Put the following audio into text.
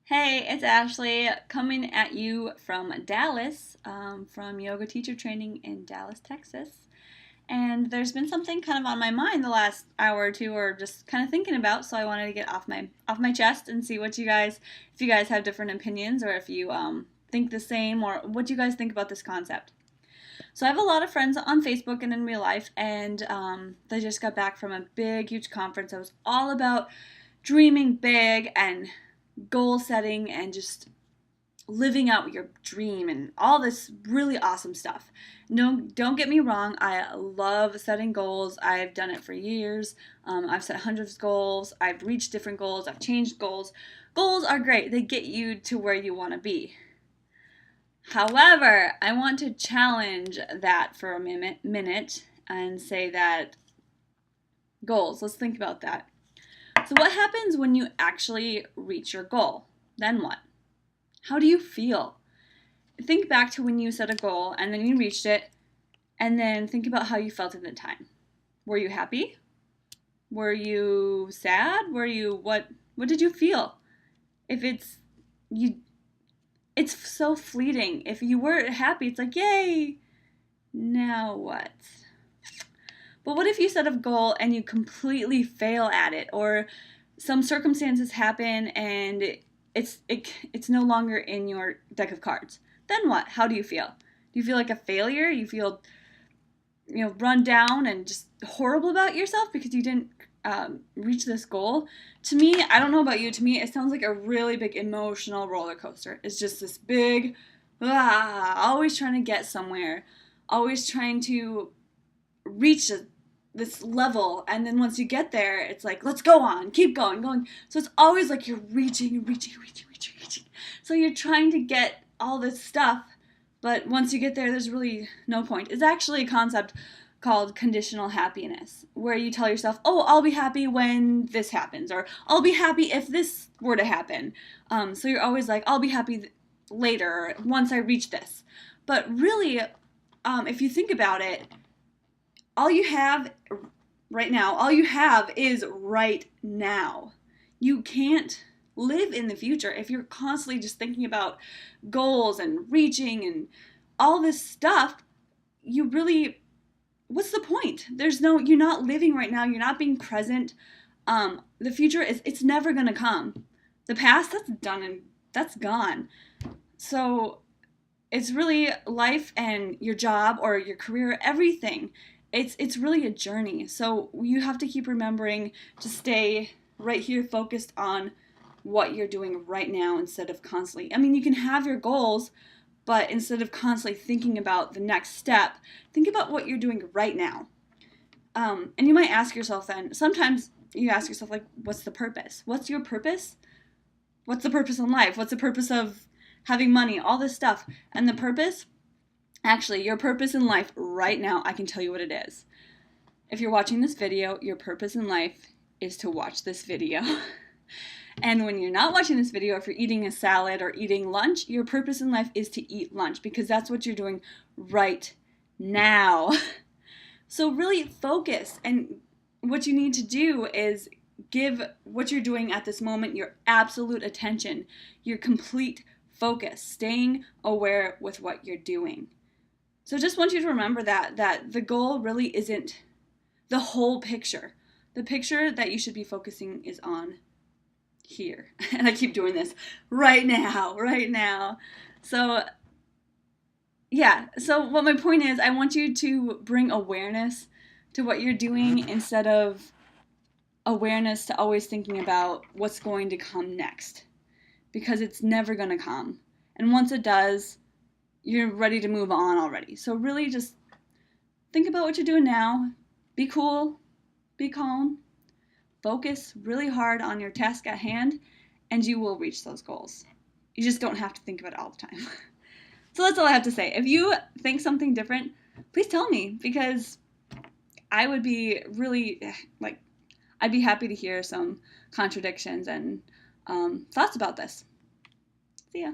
Hey, it's Ashley coming at you from Dallas, from yoga teacher training in Dallas, Texas. And there's been something kind of on my mind the last hour or two, or just kind of thinking about. So I wanted to get off my chest and see what if you guys have different opinions, or if you think the same, or what you guys think about this concept. So I have a lot of friends on Facebook and in real life, and they just got back from a big, huge conference that was all about dreaming big and goal setting and just living out your dream and all this really awesome stuff. No, don't get me wrong. I love setting goals. I've done it for years. I've set hundreds of goals. I've reached different goals. I've changed goals. Goals are great. They get you to where you want to be. However, I want to challenge that for a minute and say that goals, let's think about that. So what happens when you actually reach your goal? Then what? How do you feel? Think back to when you set a goal and then you reached it, and then think about how you felt at the time. Were you happy? Were you sad? What did you feel? If it's so fleeting. If you were happy, it's like, yay. Now what? But what if you set a goal and you completely fail at it, or some circumstances happen and it's no longer in your deck of cards? Then what? How do you feel? Do you feel like a failure? You feel, run down and just horrible about yourself because you didn't reach this goal? To me, I don't know about you, to me it sounds like a really big emotional roller coaster. It's just this big, always trying to get somewhere, always trying to reach this level, and then once you get there, it's like, let's go on, keep going. So it's always like you're reaching. So you're trying to get all this stuff, but once you get there, there's really no point. It's actually a concept called conditional happiness, where you tell yourself, oh, I'll be happy when this happens, or I'll be happy if this were to happen. So you're always like, I'll be happy later, once I reach this. But really, if you think about it, all you have is right now. You can't live in the future if you're constantly just thinking about goals and reaching and all this stuff. What's the point? You're not living right now. You're not being present. The future it's never going to come. The past, that's done and that's gone. So it's really life and your job or your career, everything. It's really a journey. So you have to keep remembering to stay right here focused on what you're doing right now instead of constantly. I mean, you can have your goals, but instead of constantly thinking about the next step, think about what you're doing right now. And you might ask yourself then, sometimes you ask yourself, like, what's the purpose? What's your purpose? What's the purpose in life? What's the purpose of having money? All this stuff. And the purpose? Actually, your purpose in life right now, I can tell you what it is. If you're watching this video, your purpose in life is to watch this video. And when you're not watching this video, if you're eating a salad or eating lunch, your purpose in life is to eat lunch, because that's what you're doing right now. So really focus, and what you need to do is give what you're doing at this moment your absolute attention, your complete focus, staying aware with what you're doing. So just want you to remember that the goal really isn't the whole picture. The picture that you should be focusing is on here. And I keep doing this right now. So yeah, so what my point is, I want you to bring awareness to what you're doing instead of awareness to always thinking about what's going to come next, because it's never going to come. And once it does, you're ready to move on already. So really just think about what you're doing now. Be cool, be calm, focus really hard on your task at hand, and you will reach those goals. You just don't have to think about it all the time. So that's all I have to say. If you think something different, please tell me, because I would be really, I'd be happy to hear some contradictions and thoughts about this. See ya.